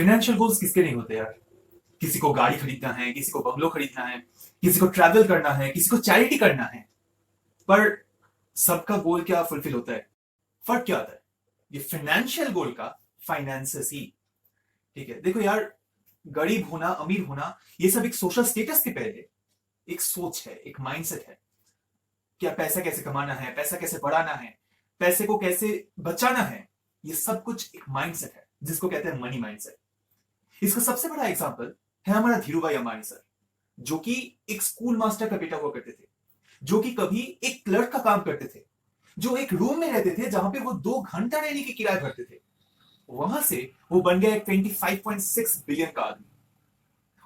Financial goals किसके नहीं होते यार। किसी को गाड़ी खरीदना है, किसी को बंगलो खरीदना है, किसी को ट्रैवल करना है, किसी को चैरिटी करना है। पर सबका गोल क्या फुलफिल होता है? फर्क क्या आता है? ये फाइनेंशियल गोल का फाइनेंसेस ही। ठीक है, देखो यार, गरीब होना अमीर होना ये सब एक सोशल स्टेटस के पहले एक सोच है, एक माइंडसेट है। क्या पैसा कैसे कमाना है, पैसा कैसे बढ़ाना है, पैसे को कैसे बचाना है, ये सब कुछ एक माइंडसेट है जिसको कहते हैं मनी माइंडसेट। इसका सबसे बड़ा एग्जांपल है हमारा धीरू भाई अंबानी सर, जो कि एक स्कूल मास्टर का बेटा हुआ करते थे, जो कि कभी एक क्लर्क का काम करते थे, जो एक रूम में रहते थे जहां पे वो 2 घंटा रहने की किराया भरते थे। वहां से वो बन गया एक 25.6 बिलियन का आदमी।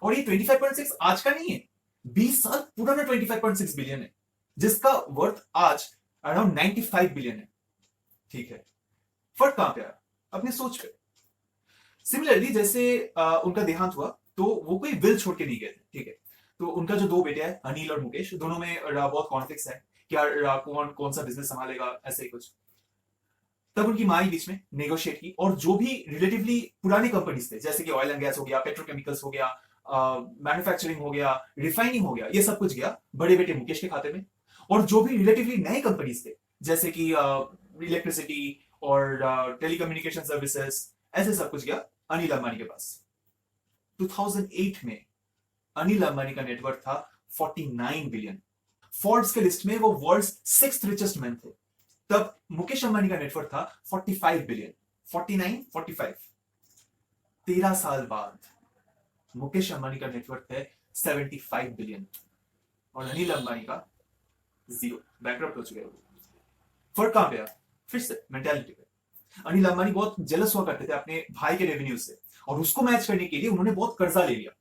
और ये 25.6 आज का नहीं है, 20 साल पुराना 25.6 बिलियन है, जिसका वर्थ आज अराउंड 95 बिलियन है। ठीक है, फर्क कहां पे आया? अपने सोच पे। सिमिलरली जैसे उनका देहांत हुआ तो वो कोई विल छोड़ के नहीं गए थे। ठीक है, तो उनका जो 2 बेटे हैं अनिल और मुकेश, दोनों में बहुत कॉन्फ्लिक्ट्स है कि यार कौन कौन सा बिजनेस संभालेगा, ऐसे ही कुछ। तब उनकी माँ ही बीच में नेगोशिएट की और जो भी रिलेटिवली पुराने कंपनीज थे, जैसे कि ऑयल एंड गैस हो गया, पेट्रोकेमिकल्स हो गया, मैन्युफैक्चरिंग हो गया, रिफाइनिंग हो गया, ये सब कुछ गया बड़े बेटे मुकेश के खाते में। और जो भी रिलेटिवली नए कंपनीज थे, जैसे कि इलेक्ट्रिसिटी और टेलीकम्युनिकेशन सर्विसेज, ऐसे सब कुछ गया अनिल अंबानी के पास। 2008 में अनिल अंबानी का नेटवर्थ था 49 बिलियन। फोर्ब्स के लिस्ट में वो वर्ल्ड्स 6th रिचेस्ट मैन थे। तब मुकेश अंबानी का नेटवर्थ था 45 बिलियन। 49 45, 13 साल बाद मुकेश अंबानी का नेटवर्थ है 75 बिलियन और अनिल अंबानी का 0, बैंकरप्ट हो चुके हैं। फर्क कहां पे? फिर से मेंटालिटी पे। अनिल अंबानी बहुत जेलस हुआ करते थे अपने भाई के रेवेन्यू से, और उसको मैच करने के लिए उन्होंने बहुत कर्जा ले लिया।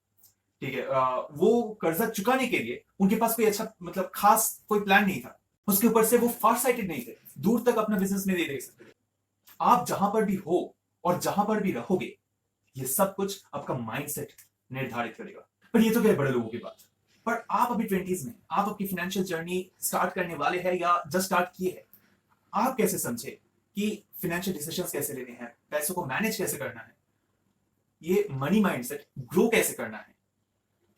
ठीक है, वो कर्जा चुकाने के लिए उनके पास कोई अच्छा मतलब खास कोई प्लान नहीं था। उसके ऊपर से वो फार साइटेड नहीं थे, दूर तक अपना बिजनेस में नहीं देख सकते थे। आप जहां पर भी हो और जहां पर भी रहोगे, ये सब कुछ आपका माइंडसेट निर्धारित करेगा। पर ये तो क्या बड़े लोगों की बात। पर आप अभी 20s में, आप अपनी फाइनेंशियल जर्नी स्टार्ट करने वाले हैं या जस्ट स्टार्ट किए हैं, आप कैसे समझे कि फाइनेंशियल डिसीजंस कैसे लेने हैं, पैसों को मैनेज कैसे करना है, ये मनी माइंडसेट ग्रो कैसे करना है,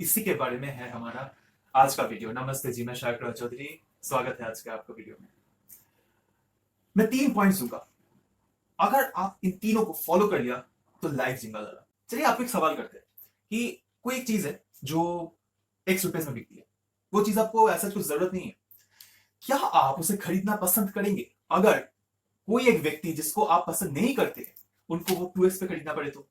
इसी के बारे में है हमारा आज का वीडियो। नमस्ते जी, मैं शाकिर चौधरी, स्वागत है आज के आपका वीडियो में। मैं 3 पॉइंट्स दूंगा, अगर आप इन तीनों को फॉलो कर लिया तो लाइफ जिंगा जरा। चलिए आपको एक सवाल करते हैं कि कोई एक चीज है जो ₹X में बिकती है, वो चीज आपको ऐसा कुछ जरूरत नहीं है, क्या आप उसे खरीदना पसंद करेंगे अगर कोई एक व्यक्ति जिसको आप पसंद नहीं करते उनको वो 2x पे खरीदना पड़े तो?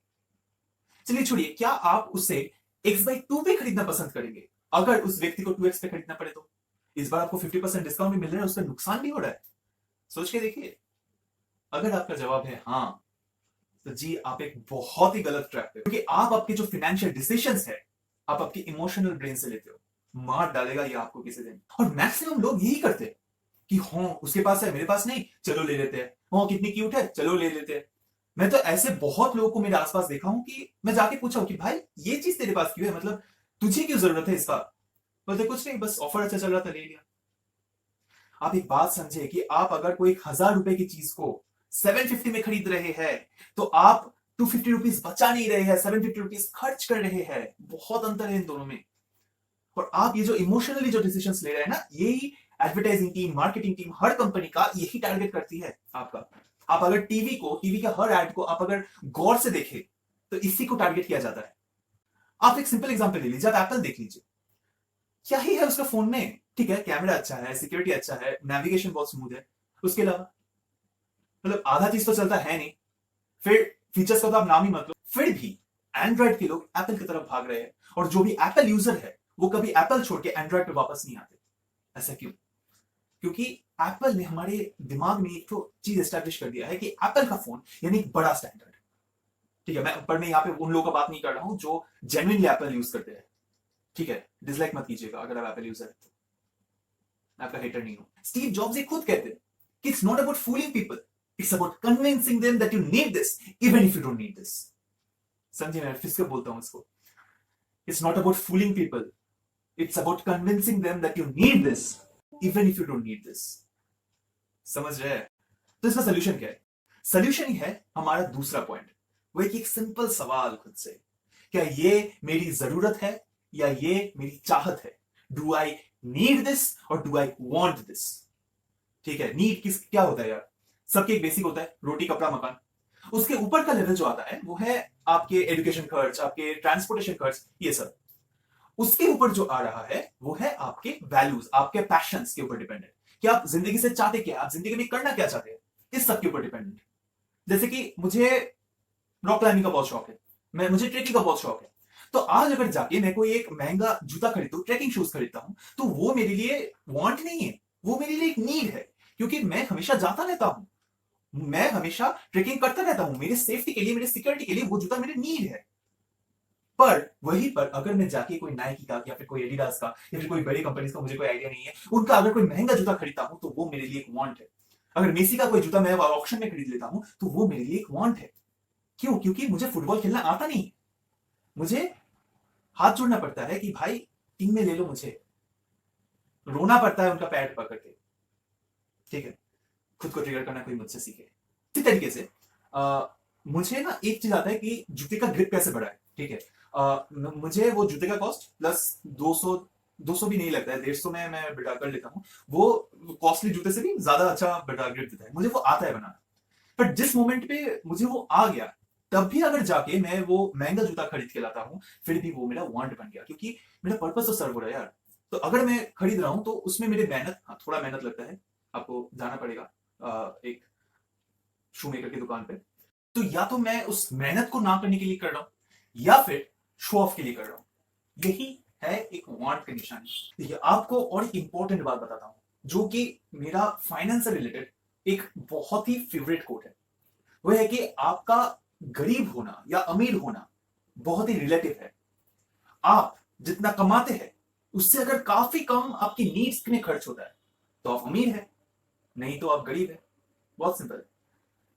चलिए छोड़िए, क्या आप उसे x/2 पे खरीदना पसंद करेंगे अगर उस व्यक्ति को 2x पे खरीदना पड़े तो? इस बार आपको 50% डिस्काउंट भी मिल रहा है, उसका नुकसान भी हो रहा है। सोच के देखिए। अगर आपका जवाब है हाँ, तो जी आप एक बहुत ही गलत ट्रैप पे, क्योंकि आप आपके जो फाइनेंशियल डिसीजंस है आप आपके इमोशनल ब्रेन से लेते हो। मार डालेगा ये आपको किसी दिन। और मैक्सिमम लोग यही करते हैं कि हाँ उसके पास है मेरे पास नहीं, चलो ले लेते हैं, हाँ कितनी क्यूट है चलो ले लेते हैं। मैं तो ऐसे बहुत लोगों को मेरे आसपास देखा हूं कि मैं जाके पूछा हूं कि भाई ये चीज तेरे पास क्यों है, मतलब तुझे क्यों जरूरत है इसका? बोलते कुछ नहीं, बस ऑफर अच्छा चल रहा था ले लिया। आप एक बात समझे कि आप अगर कोई 1000 रुपए की चीज को 750 में खरीद रहे हैं तो आप 250 रुपीज बचा नहीं रहे हैं, 750 रुपीज खर्च कर रहे हैं। बहुत अंतर है इन दोनों में। और आप ये जो इमोशनली जो डिसीजंस ले रहे हैं ना, यही एडवर्टाइजिंग टीम, मार्केटिंग टीम, हर कंपनी का यही टारगेट करती है आपका। आप अगर टीवी का हर एड को आप अगर गौर से देखें तो इसी को टारगेट किया जाता है। आप एक सिंपल एग्जांपल ले लीजिए, आप एप्पल देख लीजिए, क्या ही है उसका फोन में? ठीक है, कैमरा अच्छा है, सिक्योरिटी अच्छा है, नेविगेशन बहुत स्मूथ है, उसके अलावा मतलब आधा चीज तो चलता है नहीं। फिर फीचर्स का तो आप नाम ही मत लो। फिर भी एंड्रॉइड के लोग एप्पल की तरफ भाग रहे हैं, और जो भी एप्पल यूजर है वो कभी एप्पल छोड़ के एंड्रॉइड पे वापस नहीं आते। ऐसा क्यों? क्योंकि एप्पल ने हमारे दिमाग में एक तो चीज एस्टैब्लिश कर दिया है कि एप्पल का फोन यानी एक बड़ा स्टैंडर्ड। ठीक है, मैं यहाँ पे उन लोगों का बात नहीं कर रहा हूं जो जेन्युइनली एप्पल यूज करते हैं। ठीक है, डिसलाइक मत कीजिएगा अगर आप एप्पल यूजर है तो, मैं आपका हेटर नहीं हूं। स्टीव जॉब्स ये खुद कहते हैं कि it's not about fooling people, it's about convincing them that you need this even if you don't need this. समझिए, मैं फिर से बोलता हूं इसको। It's not about fooling people, it's about convincing them that you need this even if you don't need this. समझ रहे हैं? तो इसका सोल्यूशन क्या है? सोल्यूशन ही है हमारा दूसरा पॉइंट, वो एक सिंपल सवाल खुद से, क्या ये मेरी जरूरत है या ये मेरी चाहत है? डू आई नीड दिस और डू आई वॉन्ट दिस? ठीक है, नीड किस क्या होता है यार? सबके एक बेसिक होता है, रोटी कपड़ा मकान। उसके ऊपर का लेवल जो आता है वो है आपके एजुकेशन खर्च, आपके ट्रांसपोर्टेशन खर्च, ये सब। उसके ऊपर जो आ रहा है वो है आपके वैल्यूज, आपके पैशंस के ऊपर डिपेंडेंट। कि आप जिंदगी से चाहते क्या, आप जिंदगी में करना क्या चाहते हैं, इस सब के ऊपर डिपेंडेंट। जैसे कि मुझे रॉक क्लाइंबिंग का बहुत शौक है, मुझे ट्रेकिंग का बहुत शौक है। तो आज अगर जाके मैं कोई एक महंगा जूता खरीदता हूं, ट्रेकिंग शूज खरीदता हूं, तो वो मेरे लिए वांट नहीं है, वो मेरे लिए एक नीड है। क्योंकि मैं हमेशा जाता रहता हूं, मैं हमेशा ट्रेकिंग करता रहता हूं, मेरे सेफ्टी के लिए, मेरे सिक्योरिटी के लिए वो जूता मेरे नीड है। पर वहीं पर अगर मैं जाके कोई नाइकी का या फिर कोई एडिडास का या फिर कोई बड़ी कंपनी का, मुझे कोई आइडिया नहीं है, उनका अगर कोई महंगा जूता खरीदता हूं तो वो मेरे लिए एक वांट है। अगर मेसी का कोई जूता मैं ऑक्शन में खरीद लेता हूं तो वो मेरे लिए एक वांट है। क्यों? क्योंकि मुझे फुटबॉल खेलना आता नहीं, मुझे हाथ जोड़ना पड़ता है कि भाई टीम में ले लो मुझे, रोना पड़ता है उनका पैड पकड़ के। ठीक है, खुद को ट्रिगर करना कोई मुझसे सीखे। इसी तरीके से मुझे ना एक चीज आता है कि जूते का ग्रिप कैसे बढ़ाए। ठीक है, मुझे वो जूते का कॉस्ट प्लस 200 भी नहीं लगता है, 150 में मैं बिठा कर लेता हूँ। वो कॉस्टली जूते से भी ज्यादा अच्छा बिठा ग्रिप देता है, मुझे वो आता है बनाना। पर जिस मोमेंट पे मुझे वो आ गया, तब भी अगर जाके मैं वो महंगा जूता खरीद के लाता हूं, फिर भी वो मेरा वांट बन गया, क्योंकि मेरा पर्पस तो सर्व हो रहा है यार। तो अगर मैं खरीद रहा हूं तो उसमें मेरे मेहनत, हाँ थोड़ा मेहनत लगता है, आपको जाना पड़ेगा एक शू मेकर की दुकान पे। तो या तो मैं उस मेहनत को ना करने के लिए कर रहा हूं या फिर शो ऑफ के लिए कर रहा हूं। यही है एक वांट की निशानी। देखिए, आपको और एक इंपॉर्टेंट बात बताता हूं, जो कि मेरा फाइनेंस से रिलेटेड एक बहुत ही फेवरेट कोट है। वह है कि आपका गरीब होना या अमीर होना बहुत ही रिलेटिव है। आप जितना कमाते हैं उससे अगर काफी कम आपकी नीड्स में खर्च होता है तो आप अमीर है, नहीं तो आप गरीब है। बहुत सिंपल है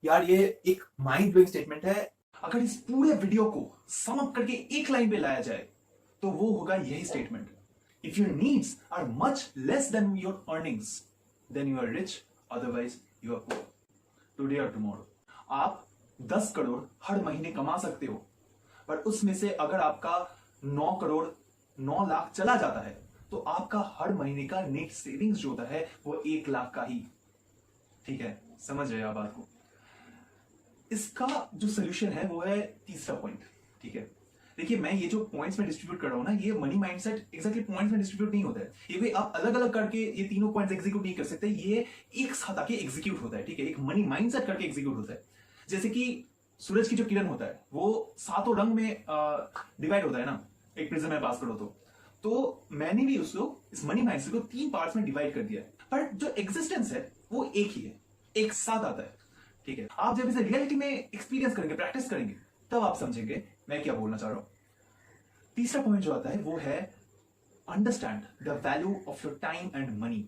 यार, ये एक माइंड ब्लोइंग स्टेटमेंट है। अगर इस पूरे वीडियो को सम अप करके एक लाइन पे लाया जाए तो वो होगा यही statement: if your needs are much less than your earnings then you are rich, otherwise you are poor. Today और टुमारो आप 10 करोड़ हर महीने कमा सकते हो, पर उसमें से अगर आपका 9 करोड़ 9 लाख चला जाता है तो आपका हर महीने का नेट सेविंग्स जो होता है वो 1 लाख का ही। ठीक है, समझ रहे आप बात को? इसका जो सोल्यूशन है वो है तीसरा पॉइंट। ठीक है, देखिए मैं ये जो पॉइंट्स में डिस्ट्रीब्यूट कर रहा हूं ना, ये मनी माइंडसेट एग्जैक्टली पॉइंट्स में डिस्ट्रीब्यूट नहीं होता है। ये कोई आप अलग अलग करके ये तीनों पॉइंट्स एग्जीक्यूट नहीं कर सकते, ये एक साथ आके एग्जीक्यूट होता है। ठीक है, एक मनी माइंडसेट करके एग्जीक्यूट होता है। जैसे कि सूरज की जो किरण होता है वो 7 रंग में डिवाइड होता है ना, एक प्रिज्म में पास करो तो मैंने भी उसको, इस मनी माइंडसेट को 3 पार्ट्स में डिवाइड कर दिया है, पर जो एग्जिस्टेंस है वो एक ही है, एक साथ आता है। ठीक है, आप जब इसे रियलिटी में एक्सपीरियंस करेंगे, प्रैक्टिस करेंगे, तब आप समझेंगे मैं क्या बोलना चाह रहा हूं। तीसरा पॉइंट जो आता है वो है understand the value of your time and money.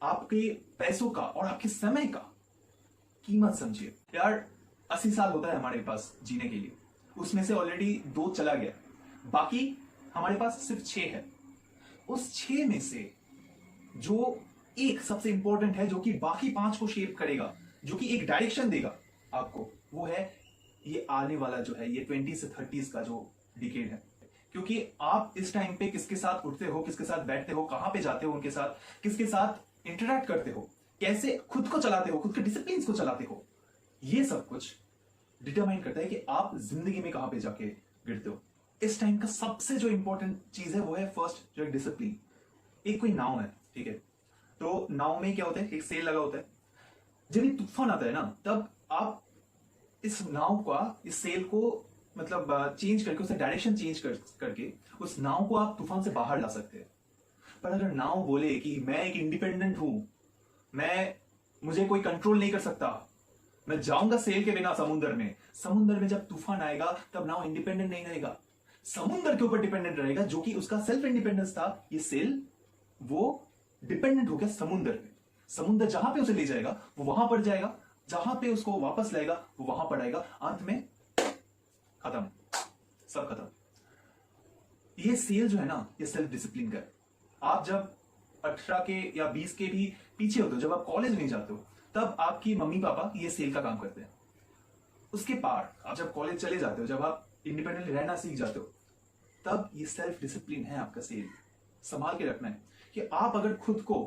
आपके पैसों का और आपके समय का कीमत समझिए। यार 80 साल होता है हमारे पास जीने के लिए, उसमें से ऑलरेडी 2 चला गया, बाकी हमारे पास सिर्फ 6 है। उस 6 में से जो एक सबसे इंपॉर्टेंट है, जो कि बाकी 5 को शेप करेगा, जो कि एक डायरेक्शन देगा आपको, वो है ये आने वाला जो है, ये 20 से 30s का जो डिकेड है। क्योंकि आप इस टाइम पे किसके साथ उठते हो, किसके साथ बैठते हो, कहां पे जाते हो उनके साथ, किसके साथ इंटरेक्ट करते हो, कैसे खुद को चलाते हो, खुद के डिसिप्लिन को चलाते हो, ये सब कुछ डिटरमाइन करता है कि आप जिंदगी में कहां पे जाके गिरते हो। इस टाइम का सबसे जो इंपॉर्टेंट चीज है वो है फर्स्ट, जो एक डिसिप्लिन। एक कोई नाव है, ठीक है, तो नाव में क्या होता है, एक सेल लगा होता है। जब ये तूफान आता है ना, तब आप इस नाव का, इस सेल को मतलब चेंज करके, उसका डायरेक्शन चेंज करके उस नाव को आप तूफान से बाहर ला सकते हैं। पर अगर नाव बोले कि मैं एक इंडिपेंडेंट हूं, मुझे कोई कंट्रोल नहीं कर सकता, मैं जाऊंगा सेल के बिना समुद्र में जब तूफान आएगा तब नाव इंडिपेंडेंट नहीं रहेगा, समुद्र के ऊपर डिपेंडेंट रहेगा, जो कि उसका सेल्फ इंडिपेंडेंस था। ये सेल वो डिपेंडेंट हो गया समुद्र पे। समुद्र जहां पे उसे ले जाएगा वो वहां पर जाएगा, जहां पे उसको वापस लाएगा वो वहां पर आएगा, अंत में खत्म, सब खत्म। ये सेल जो है ना, ये सेल्फ डिसिप्लिन का है। आप जब 18 के या 20 के भी पीछे होते हो, जब आप कॉलेज नहीं जाते हो, तब आपकी मम्मी पापा ये सेल का काम करते हैं। उसके पार आप जब कॉलेज चले जाते हो, जब आप इंडिपेंडेंटली रहना सीख जाते हो, तब ये सेल्फ डिसिप्लिन है आपका सेल संभाल के रखना है कि आप अगर खुद को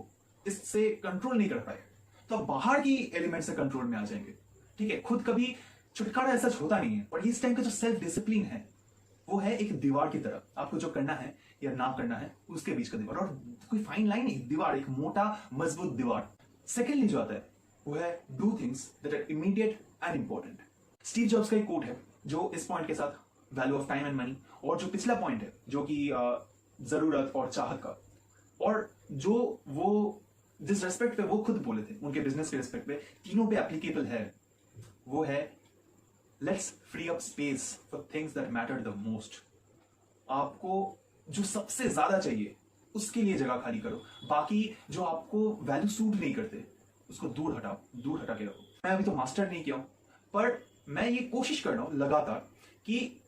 इससे कंट्रोल नहीं कर पाए तो आप बाहर की एलिमेंट से कंट्रोल में आ जाएंगे। ठीक है, खुद कभी छुटकारा ऐसा होता नहीं है, पर इस टाइम का जो सेल्फ डिसिप्लिन है वो है एक दीवार की तरह। आपको जो करना है या ना करना है उसके बीच का दीवार, और कोई फाइन लाइन नहीं, दीवार, एक मोटा मजबूत दीवार। सेकेंडली जो आता है वो है do things that are immediate and important. Steve Jobs का एक कोट है जो इस पॉइंट के साथ, value of time and money, और जो पिछला पॉइंट है जो कि जरूरत और चाहत का, और जो वो जिस रेस्पेक्ट पे वो खुद बोले थे उनके बिजनेस के रेस्पेक्ट पे, तीनों पे एप्लीकेबल है। वो है let's free up space for things that matter the most. आपको जो सबसे ज्यादा चाहिए उसके लिए जगह खाली करो, बाकी जो आपको वैल्यू सूट नहीं करते उसको दूर हटाओ, दूर हटा के रखो। मैं अभी तो मास्टर नहीं किया हूं, पर मैं ये कोशिश कर रहा हूं लगातार कि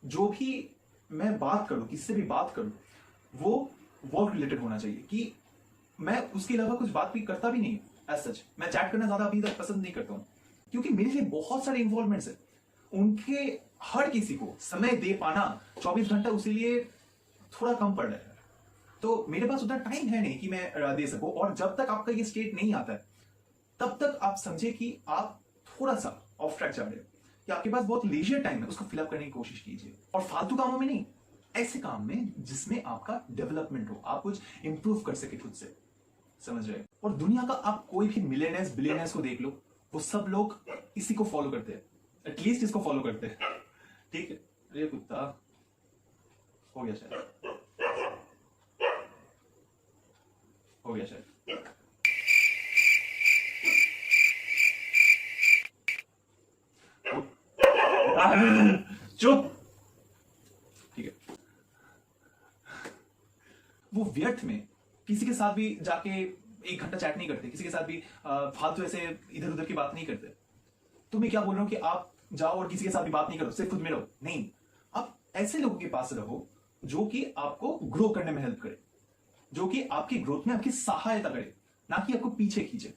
जो भी मैं बात करूं, किससे भी बात करूं, वो वर्क रिलेटेड होना चाहिए। कि मैं उसके अलावा कुछ बात भी करता भी नहीं एज सच। मैं चैट करना ज्यादा अभी तक पसंद नहीं करता हूं, क्योंकि मेरे लिए बहुत सारे इन्वॉल्वमेंट्स है। उनके हर किसी को समय दे पाना 24 घंटा उसके लिए थोड़ा कम पड़ रहा है, तो मेरे पास उतना टाइम है नहीं कि मैं दे सकूं। और जब तक आपका ये स्टेट नहीं आता है तब तक आप समझे कि आप थोड़ा सा ऑफ ट्रैक जा रहे हो, कि आपके पास बहुत लीजर टाइम है, उसको फिलअप करने की कोशिश कीजिए। और फालतू कामों में नहीं, ऐसे काम में जिसमें आपका डेवलपमेंट हो, आप कुछ इंप्रूव कर सके खुद से, समझ रहे। और दुनिया का आप कोई भी मिलियनर्स बिलियनर्स को देख लो, वो सब लोग इसी को फॉलो करते हैं, एटलीस्ट इसको फॉलो करते हैं। ठीक है, अरे कुत्ता हो गया शायद, हो गया शायद। चुप। ठीक है, वो व्यर्थ में किसी के साथ भी जाके 1 घंटा चैट नहीं करते, किसी के साथ भी फालतू ऐसे इधर उधर की बात नहीं करते। तो मैं क्या बोल रहा हूं कि आप जाओ और किसी के साथ भी बात नहीं करो, सिर्फ खुद में रहो। नहीं, आप ऐसे लोगों के पास रहो जो कि आपको ग्रो करने में हेल्प करे, जो कि आपकी ग्रोथ में आपकी सहायता करे, ना कि आपको पीछे खींचे।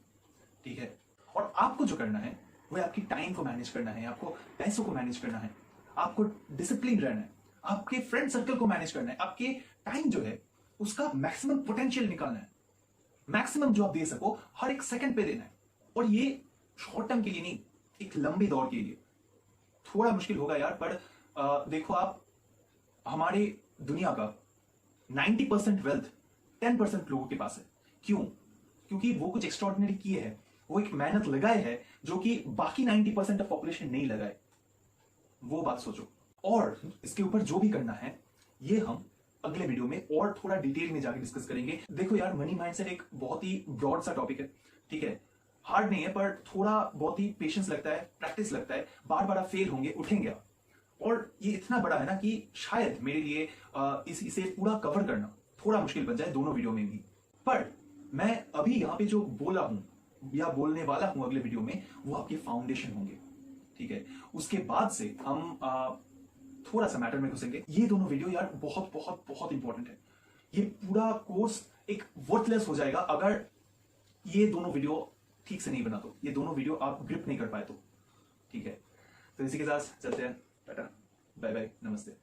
ठीक है, और आपको जो करना है वो है आपकी टाइम को मैनेज करना है, आपको पैसों को मैनेज करना है, आपको डिसिप्लिन रहना है, आपके फ्रेंड सर्कल को मैनेज करना है, आपके टाइम जो है उसका मैक्सिमम पोटेंशियल निकालना है। मैक्सिमम जो आप दे सको हर एक सेकंड पे देना है। और ये शॉर्ट टर्म के लिए नहीं, एक लंबे दौर के लिए। थोड़ा मुश्किल होगा यार, पर देखो आप, हमारे दुनिया का 90% वेल्थ 10% लोगों के पास है। क्यों? क्योंकि वो कुछ एक्स्ट्रॉर्डिनरी किए हैं, वो एक मेहनत लगाए है जो कि बाकी 90% ऑफ पॉपुलेशन नहीं लगाए। वो बात सोचो। और इसके ऊपर जो भी करना है ये हम अगले वीडियो में और थोड़ा डिटेल में जाके डिस्कस करेंगे। देखो यार, मनी माइंडसेट एक बहुत ही ब्रॉड सा टॉपिक है। ठीक है, हार्ड नहीं है, पर थोड़ा बहुत ही पेशेंस लगता है, प्रैक्टिस लगता है, बार बार आप फेल होंगे, उठेंगे आप। और ये इतना बड़ा है ना कि शायद मेरे लिए इसे पूरा कवर करना थोड़ा मुश्किल बन जाए दोनों वीडियो में भी। पर मैं अभी यहाँ पे जो बोला हूं या बोलने वाला हूं अगले वीडियो में, वो आपके फाउंडेशन होंगे। ठीक है, उसके बाद से हम थोड़ा सा मैटर में घुसेंगे। ये दोनों वीडियो यार बहुत बहुत बहुत इंपॉर्टेंट है। ये पूरा कोर्स एक वर्थलेस हो जाएगा अगर ये दोनों वीडियो ठीक से नहीं बना तो, ये दोनों वीडियो आप ग्रिप नहीं कर पाए तो। ठीक है, तो इसी के साथ चलते हैं, टाटा, बाय बाय, नमस्ते।